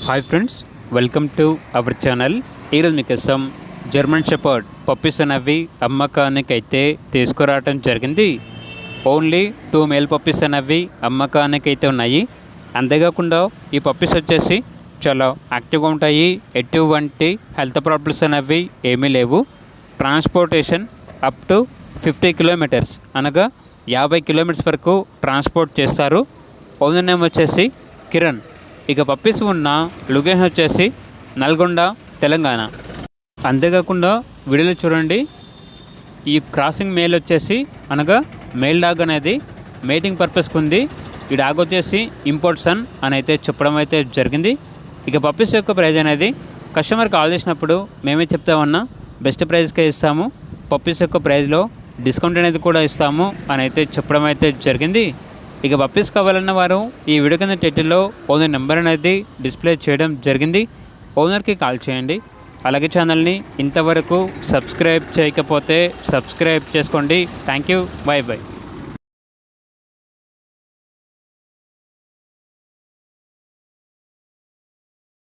Hi friends, welcome to our channel. ఈరోజు మీకోసం German shepherd puppies అనేవి అమ్మకానికి అయితే తీసుకురావడం జరిగింది. ఓన్లీ 2 మేల్ పప్పీస్ అనేవి అమ్మకానికి అయితే ఉన్నాయి. అంతేకాకుండా ఈ పప్పీస్ వచ్చేసి చాలా యాక్టివ్గా ఉంటాయి. ఎటువంటి హెల్త్ ప్రాబ్లమ్స్ అనేవి ఏమీ లేవు. ట్రాన్స్పోర్టేషన్ అప్ టు 50 కిలోమీటర్స్ అనగా 50 కిలోమీటర్స్ వరకు ట్రాన్స్పోర్ట్ చేస్తారు. ఓనర్ నేమ్ వచ్చేసి కిరణ్. ఇక పప్పీస్ ఉన్న లొకేషన్ వచ్చేసి నల్గొండ, తెలంగాణ. అంతేకాకుండా వీడియోలో చూడండి, ఈ క్రాసింగ్ మేల్ వచ్చేసి అనగా మేల్ డాగ్ అనేది మేటింగ్ పర్పస్కి ఉంది. ఈ డాగ్ వచ్చేసి ఇంపోర్ట్ సన్ అని అయితే చెప్పడం అయితే జరిగింది. ఇక పప్పీస్ యొక్క ప్రైజ్ అనేది కస్టమర్ కాల్ చేసినప్పుడు మేమే చెప్తామన్నా బెస్ట్ ప్రైస్కే ఇస్తాము. పప్పీస్ యొక్క ప్రైజ్లో డిస్కౌంట్ అనేది కూడా ఇస్తాము అని అయితే చెప్పడం అయితే జరిగింది. ఇక పప్పీస్ కావాలన్న వారు ఈ వీడియో కింద టైటిల్లో ఓనర్ నెంబర్ అనేది డిస్ప్లే చేయడం జరిగింది. ఓనర్కి కాల్ చేయండి. అలాగే ఛానల్ని ఇంతవరకు సబ్స్క్రైబ్ చేయకపోతే సబ్స్క్రైబ్ చేసుకోండి. Thank you. By by.